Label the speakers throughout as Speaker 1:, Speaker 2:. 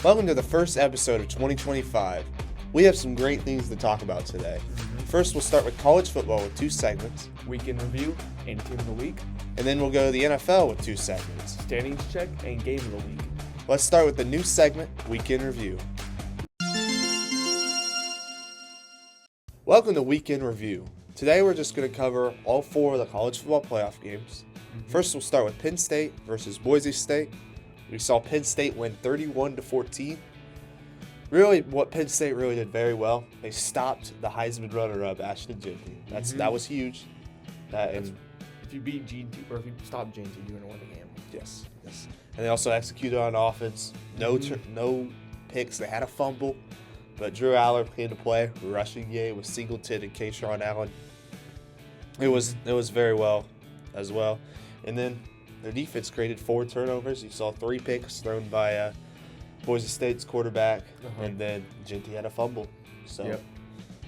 Speaker 1: Welcome to the first episode of 2025. We have some great things to talk about today. First, we'll start with college football with 2 segments.
Speaker 2: Week in review and team of the week.
Speaker 1: And then we'll go to the NFL with 2 segments.
Speaker 2: Standings check and game of the week.
Speaker 1: Let's start with the new segment, Week in Review. Welcome to Week in Review. Today we're just going to cover all 4 of the college football playoff games. First, we'll start with Penn State versus Boise State. We saw Penn State win 31-14. Really, what Penn State really did very well, they stopped the Heisman runner-up, Ashton Jeanty. That was huge.
Speaker 2: If you beat Jeanty, or if you stop Jeanty, you're going to win the game.
Speaker 1: Yes. And they also executed on offense. No picks. They had a fumble, but Drew Aller came to play. Rushing game with Singleton and Kayshawn Allen. It was very well as well. And then their defense created 4 turnovers. You saw 3 picks thrown by Boise State's quarterback, and then Jeanty had a fumble. So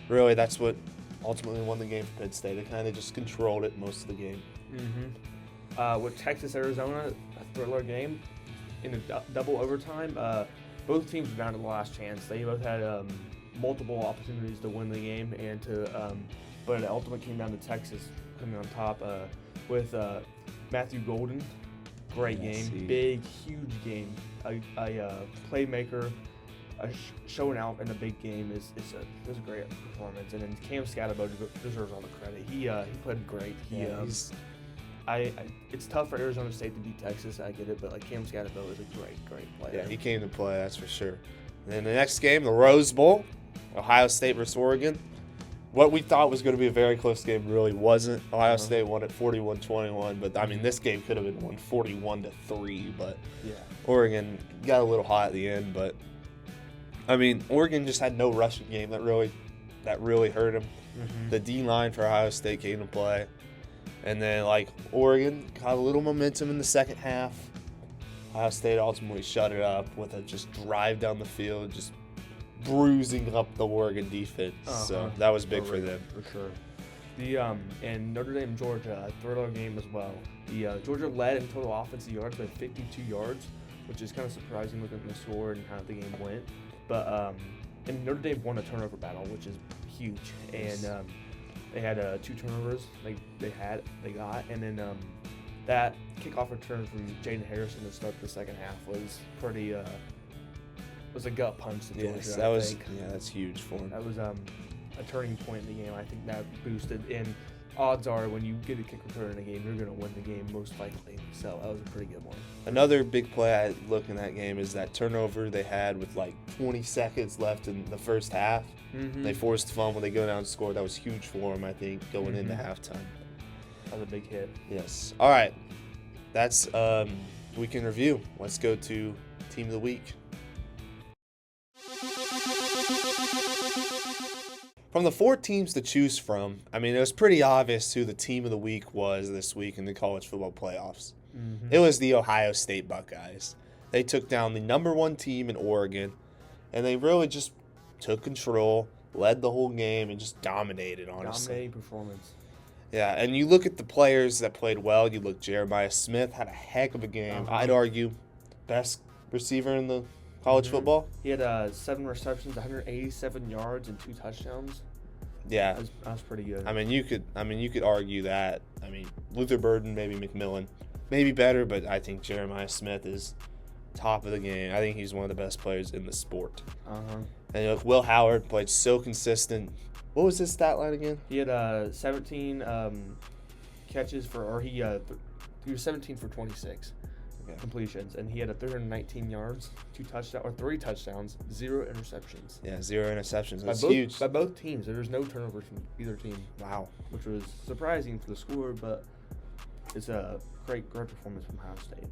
Speaker 1: really, that's what ultimately won the game for Penn State. They kind of just controlled it most of the game.
Speaker 2: With Texas-Arizona, a thriller game in a double overtime. Both teams were down to the last chance. They both had multiple opportunities to win the game, but it ultimately came down to Texas coming on top with Matthew Golden. Great game, big, huge game. A playmaker, showing out in a big game is a great performance. And then Cam Scatterbo deserves all the credit. He played great. It's tough for Arizona State to beat Texas. I get it, but Cam Scatterbo is a great player.
Speaker 1: Yeah, he came to play, that's for sure. And then the next game, the Rose Bowl, Ohio State versus Oregon. What we thought was going to be a very close game really wasn't. Ohio State won at 41-21, but I mean this game could have been won 41-3. But Oregon got a little hot at the end. But I mean Oregon just had no rushing game that really hurt them. The D line for Ohio State came to play. And then, Oregon got a little momentum in the second half. Ohio State ultimately shut it up with a just drive down the field, just bruising up the Oregon defense. So that was big for them.
Speaker 2: For sure. And Notre Dame, Georgia, a thriller game as well. Georgia led in total offensive yards by 52 yards, which is kind of surprising looking at the score and how the game went. But and Notre Dame won a turnover battle, which is huge. And they had 2 turnovers they got, and then that kickoff return from Jaden Harrison to start the second half was pretty was a gut punch to Georgia.
Speaker 1: That's huge for him.
Speaker 2: That was a turning point in the game. I think that boosted, and odds are when you get a kick return in a game, you're going to win the game most likely. So that was a pretty good one.
Speaker 1: Another big play I look in that game is that turnover they had with 20 seconds left in the first half. They forced a fumble. They go down and score. That was huge for them, I think, going into halftime.
Speaker 2: That was a big hit.
Speaker 1: Yes. All right. That's Week in Review. Let's go to Team of the Week. From the 4 teams to choose from, I mean, it was pretty obvious who the Team of the Week was this week in the college football playoffs. It was the Ohio State Buckeyes. They took down the number 1 team in Oregon, and they really just took control, led the whole game, and just dominated, honestly.
Speaker 2: Dominating performance.
Speaker 1: Yeah, and you look at the players that played well. You look, Jeremiah Smith had a heck of a game. I'd argue best receiver in the college football.
Speaker 2: He had 7 receptions, 187 yards, and 2 touchdowns.
Speaker 1: Yeah,
Speaker 2: that was pretty good.
Speaker 1: I mean, you could argue that. I mean, Luther Burden, maybe McMillan, maybe better, but I think Jeremiah Smith is top of the game. I think he's one of the best players in the sport. And Will Howard played so consistent. What was his stat line again?
Speaker 2: He had 17 catches he was 17 for 26 completions, and he had 319 yards, 3 touchdowns, 0 interceptions.
Speaker 1: Yeah, 0 interceptions. That's huge.
Speaker 2: By both teams. There was no turnovers from either team.
Speaker 1: Wow.
Speaker 2: Which was surprising for the score, but it's a great performance from Ohio State.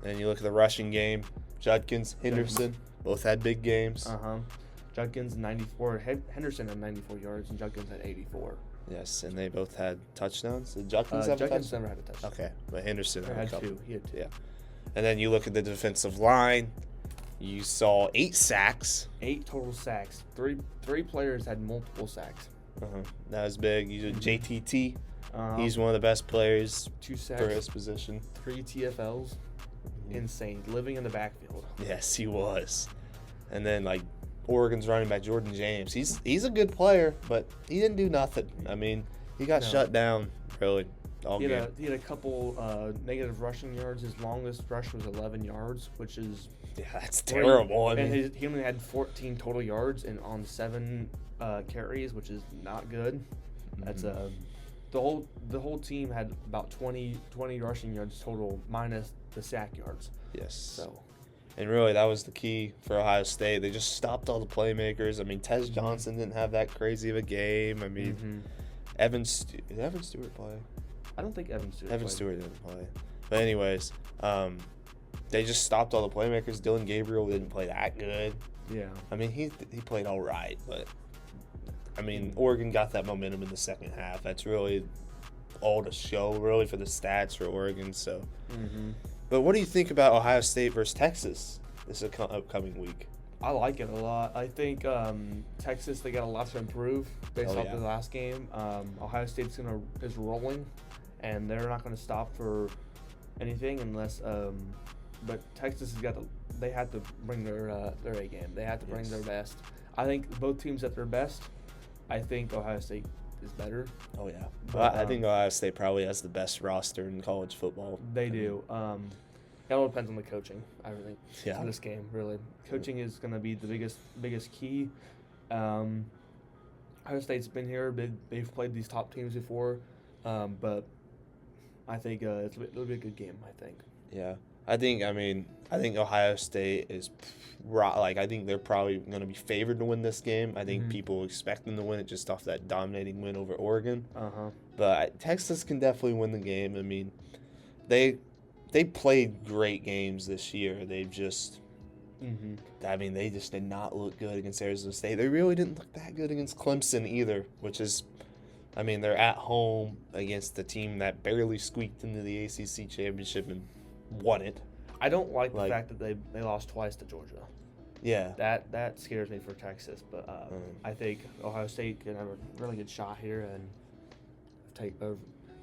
Speaker 1: And you look at the rushing game, Judkins, Henderson, both had big games.
Speaker 2: Judkins 94, Henderson had 94 yards, and Judkins had 84.
Speaker 1: Yes, and they both had touchdowns. Did Judkins have a touchdown?
Speaker 2: Judkins never had a touchdown.
Speaker 1: Okay, but Henderson
Speaker 2: had 2. He had 2.
Speaker 1: Yeah. And then you look at the defensive line. You saw 8 sacks.
Speaker 2: 8 total sacks. Three players had multiple sacks.
Speaker 1: That was big. You did JTT. He's one of the best players
Speaker 2: 2 sacks
Speaker 1: for his position.
Speaker 2: 3 TFLs. Insane. Living in the backfield.
Speaker 1: Yes, he was. And then, like, Oregon's running back Jordan James. He's a good player, but he didn't do nothing. I mean, he got shut down, really, all game.
Speaker 2: He had a couple negative rushing yards. His longest rush was 11 yards, which is
Speaker 1: that's terrible.
Speaker 2: He only had 14 total yards and on 7 carries, which is not good. That's the whole team had about 20 rushing yards total minus the sack yards.
Speaker 1: Yes.
Speaker 2: So.
Speaker 1: And really, that was the key for Ohio State. They just stopped all the playmakers. I mean, Tez Johnson didn't have that crazy of a game. I mean, did Evan Stewart play?
Speaker 2: I don't think Evan Stewart
Speaker 1: didn't play. But anyways, they just stopped all the playmakers. Dylan Gabriel didn't play that good.
Speaker 2: Yeah.
Speaker 1: I mean, he played all right, but I mean, Oregon got that momentum in the second half. That's really all to show, really, for the stats for Oregon. So. But what do you think about Ohio State versus Texas this upcoming week?
Speaker 2: I like it a lot. I think Texas, they got a lot to improve based off the last game. Ohio State's is rolling, and they're not going to stop for anything unless. But Texas they had to bring their A game. They had to bring their best. I think both teams at their best. I think Ohio State is better.
Speaker 1: Oh yeah, but I think Ohio State probably has the best roster in college football.
Speaker 2: They do. It all depends on the coaching. I think in this game, really, coaching is going to be the biggest key. Ohio State's been here. They've played these top teams before, but I think it'll be a good game. I think.
Speaker 1: Yeah, I think Ohio State is I think they're probably going to be favored to win this game. I think people expect them to win it just off that dominating win over Oregon. But Texas can definitely win the game. I mean, they played great games this year. They've just they just did not look good against Arizona State. They really didn't look that good against Clemson either, which is, I mean, they're at home against the team that barely squeaked into the ACC championship and won it.
Speaker 2: I don't like the fact that they lost twice to Georgia.
Speaker 1: Yeah.
Speaker 2: That scares me for Texas, but I think Ohio State can have a really good shot here and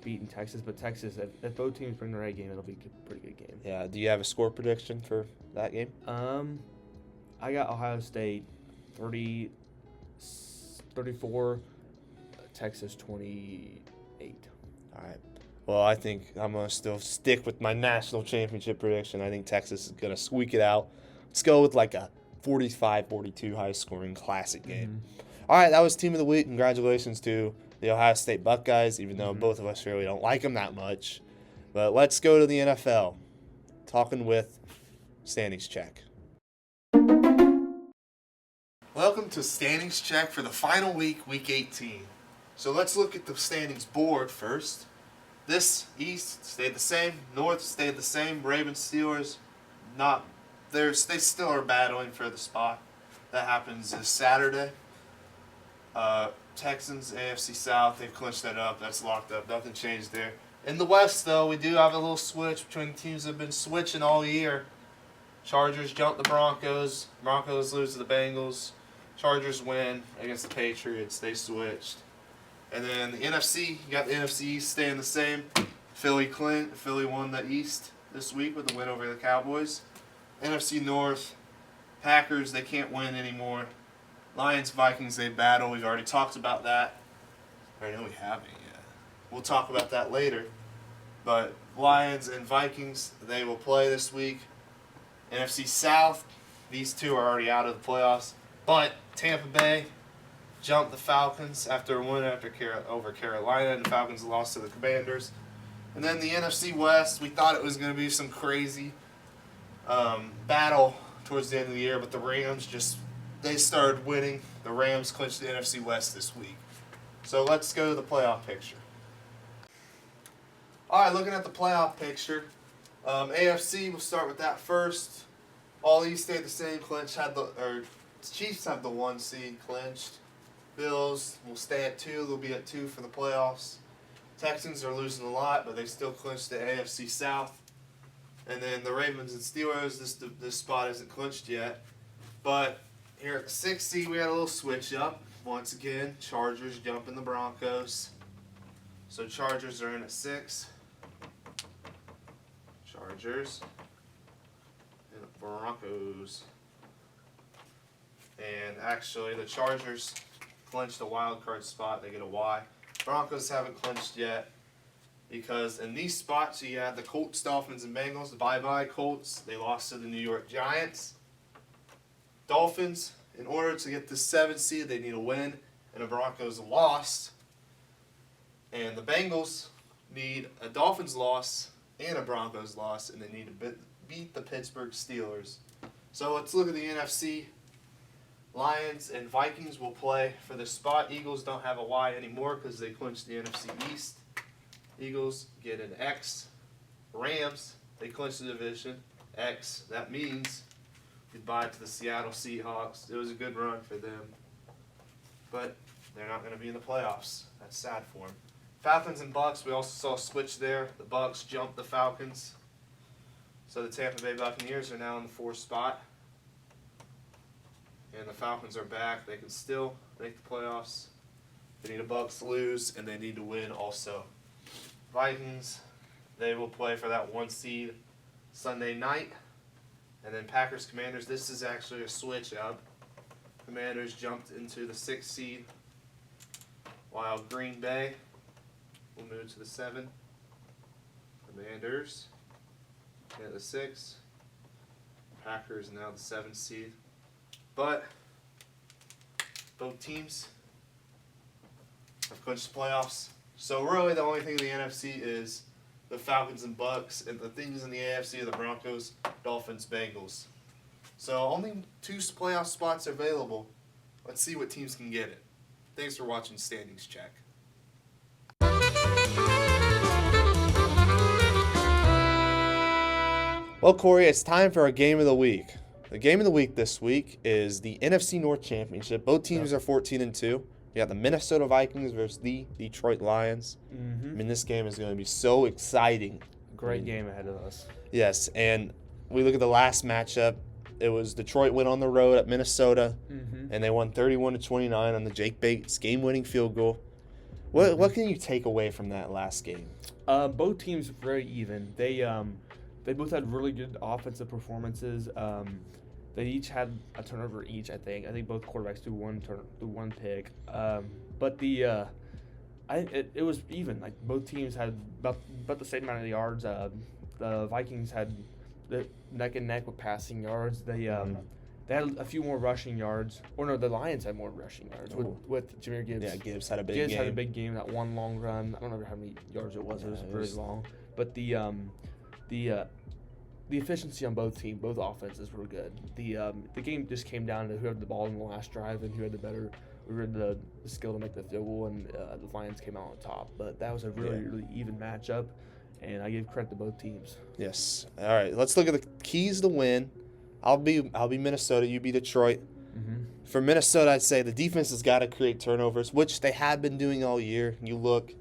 Speaker 2: beating Texas. But Texas, if both teams bring their A game, it'll be a pretty good game.
Speaker 1: Yeah. Do you have a score prediction for that game?
Speaker 2: I got Ohio State 34, Texas 28.
Speaker 1: All right. Well, I think I'm going to still stick with my national championship prediction. I think Texas is going to squeak it out. Let's go with like a 45-42 high-scoring classic game. All right, that was Team of the Week. Congratulations to the Ohio State Buckeyes, even though both of us really don't like them that much. But let's go to the NFL, talking with Standings Check. Welcome to Standings Check for the final week, Week 18. So let's look at the standings board first. This East stayed the same. North stayed the same. Ravens, Steelers, they still are battling for the spot. That happens this Saturday. Texans, AFC South, they've clinched that up. That's locked up. Nothing changed there. In the West, though, we do have a little switch between the teams that have been switching all year. Chargers jump the Broncos. Broncos lose to the Bengals. Chargers win against the Patriots. They switched. And then the NFC, you got the NFC East staying the same. Philly won the East this week with a win over the Cowboys. NFC North, Packers, they can't win anymore. Lions, Vikings, they battle. We've already talked about that. I know we haven't yet. We'll talk about that later. But Lions and Vikings, they will play this week. NFC South, these two are already out of the playoffs. But Tampa Bay jumped the Falcons after a win over Carolina, and the Falcons lost to the Commanders. And then the NFC West, we thought it was going to be some crazy battle towards the end of the year, but the Rams they started winning. The Rams clinched the NFC West this week. So let's go to the playoff picture. All right, looking at the playoff picture, AFC, we'll start with that first. All these stayed the same. Chiefs have the 1 seed clinched. Bills will stay at 2. They'll be at 2 for the playoffs. Texans are losing a lot, but they still clinched the AFC South. And then the Ravens and Steelers, this spot isn't clinched yet. But here at the 6th seed, we had a little switch up. Once again, Chargers jumping the Broncos. So Chargers are in at 6. Chargers and the Broncos. And actually, the Chargers clinched a wild card spot. They get a Y. Broncos haven't clinched yet because in these spots you have the Colts, Dolphins, and Bengals. Bye-bye, Colts. They lost to the New York Giants. Dolphins, in order to get the 7th seed, they need a win, and the Broncos lost. And the Bengals need a Dolphins loss and a Broncos loss, and they need to beat the Pittsburgh Steelers. So let's look at the NFC. Lions and Vikings will play for the spot. Eagles don't have a Y anymore because they clinched the NFC East. Eagles get an X. Rams, they clinched the division. X. That means goodbye to the Seattle Seahawks. It was a good run for them. But they're not going to be in the playoffs. That's sad for them. Falcons and Bucks, we also saw a switch there. The Bucks jumped the Falcons. So the Tampa Bay Buccaneers are now in the 4th spot. And the Falcons are back. They can still make the playoffs. They need a Bucks lose, and they need to win also. Vikings, they will play for that 1 seed Sunday night. And then Packers, Commanders, this is actually a switch up. Commanders jumped into the 6th seed, while Green Bay will move to the 7. Commanders at the 6. Packers now the 7th seed. But both teams have clinched the playoffs. So really the only thing in the NFC is the Falcons and Bucks, and the things in the AFC are the Broncos, Dolphins, Bengals. So only 2 playoff spots are available. Let's see what teams can get it. Thanks for watching Standings Check. Well, Corey, it's time for our game of the week. The game of the week this week is the NFC North Championship. Both teams are 14-2. You got the Minnesota Vikings versus the Detroit Lions. I mean, this game is going to be so exciting.
Speaker 2: Great game ahead of us.
Speaker 1: Yes, and we look at the last matchup. It was Detroit went on the road at Minnesota, and they won 31-29 on the Jake Bates game-winning field goal. What can you take away from that last game?
Speaker 2: Both teams were very even. They both had really good offensive performances. They each had a turnover each, I think. I think both quarterbacks threw one pick. But it was even. Like both teams had about the same amount of yards. The Vikings had the neck and neck with passing yards. They had a few more rushing yards. Or no, the Lions had more rushing yards with Jahmyr Gibbs.
Speaker 1: Yeah, Gibbs had a big game.
Speaker 2: Gibbs had a big game. That one long run. I don't remember how many yards it was. It was really long. But the efficiency on both offenses were good. The game just came down to who had the ball in the last drive and who had the skill to make the field goal, and the Lions came out on top. But that was a really even matchup, and I give credit to both teams.
Speaker 1: Yes. All right. Let's look at the keys to win. I'll be Minnesota. You be Detroit. For Minnesota, I'd say the defense has got to create turnovers, which they have been doing all year. You look.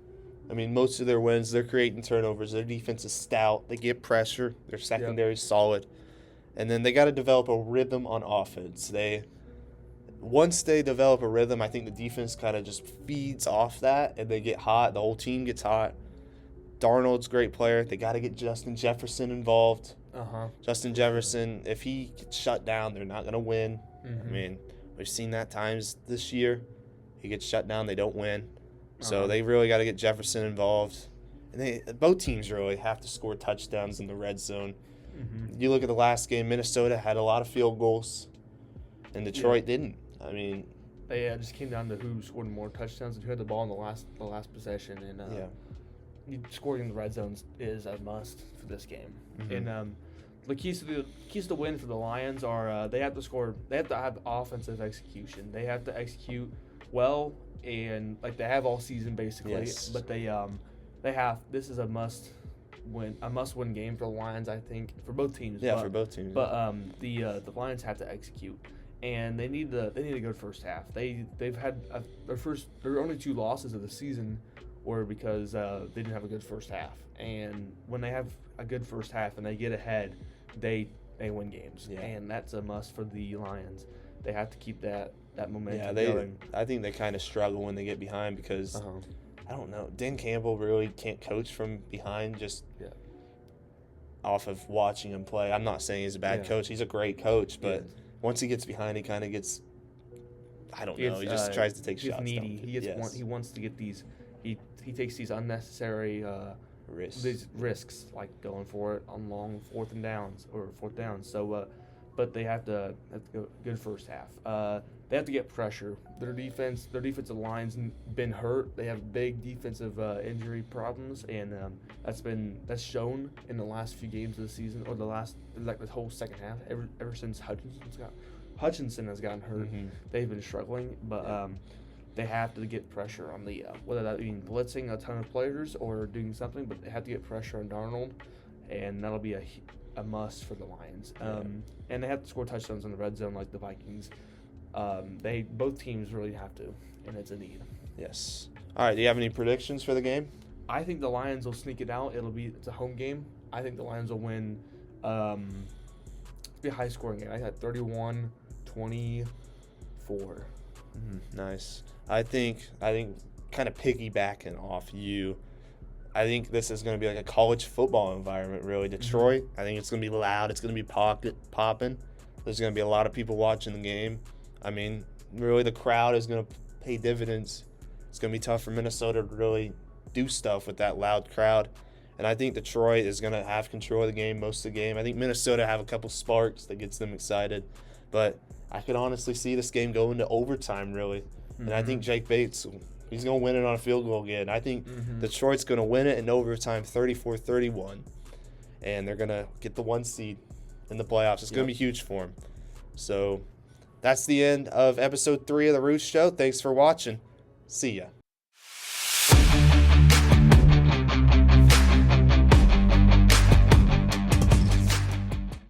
Speaker 1: I mean, most of their wins, they're creating turnovers. Their defense is stout. They get pressure. Their secondary is solid. And then they got to develop a rhythm on offense. Once they develop a rhythm, I think the defense kind of just feeds off that, and they get hot. The whole team gets hot. Darnold's a great player. They got to get Justin Jefferson involved. Justin Jefferson, if he gets shut down, they're not going to win. I mean, we've seen that times this year. He gets shut down, they don't win. So they really got to get Jefferson involved. And both teams really have to score touchdowns in the red zone. You look at the last game, Minnesota had a lot of field goals, and Detroit didn't. I mean,
Speaker 2: it just came down to who scored more touchdowns and who had the ball in the last possession. And scoring in the red zone is a must for this game. And the keys to win for the Lions are they have to have offensive execution. They have to execute well. And like they have all season basically, but this is a must win game for the Lions, I think, for both teams.
Speaker 1: Yeah, for both teams.
Speaker 2: But the Lions have to execute, and they need a good first half. They've had their only 2 losses of the season were because they didn't have a good first half. And when they have a good first half and they get ahead, they win games, and that's a must for the Lions. They have to keep that momentum going.
Speaker 1: I think they kind of struggle when they get behind because, I don't know, Dan Campbell really can't coach from behind just off of watching him play. I'm not saying he's a bad coach. He's a great coach, but once he gets behind, he kind of gets I don't know. He just tries to take
Speaker 2: he gets
Speaker 1: shots.
Speaker 2: needy. He wants to get these. He takes these unnecessary these risks, like going for it on long fourth downs. So, but they have to go good first half. They have to get pressure. Their defensive line's been hurt. They have big defensive injury problems, and that's shown in the last few games of the season, or the whole second half. Ever since Hutchinson has gotten hurt, they've been struggling. But they have to get pressure on the whether that means blitzing a ton of players or doing something, but they have to get pressure on Darnold, and that'll be a must for the Lions. And they have to score touchdowns in the red zone like the Vikings. Both teams really have to, and it's a need.
Speaker 1: Yes. All right. Do you have any predictions for the game?
Speaker 2: I think the Lions will sneak it out. It's a home game. I think the Lions will win. It'll be a high-scoring game. I had 31-24.
Speaker 1: Nice. I think kind of piggybacking off you, I think this is going to be like a college football environment, really. Detroit, I think it's going to be loud. It's going to be popping. There's going to be a lot of people watching the game. I mean, really the crowd is going to pay dividends. It's going to be tough for Minnesota to really do stuff with that loud crowd. And I think Detroit is going to have control of the game most of the game. I think Minnesota have a couple sparks that gets them excited. But I could honestly see this game go into overtime, really. And I think Jake Bates, he's going to win it on a field goal again. I think Detroit's going to win it in overtime 34-31. And they're going to get the 1 seed in the playoffs. It's going to be huge for them. So that's the end of episode 3 of the Rooz Show. Thanks for watching. See ya.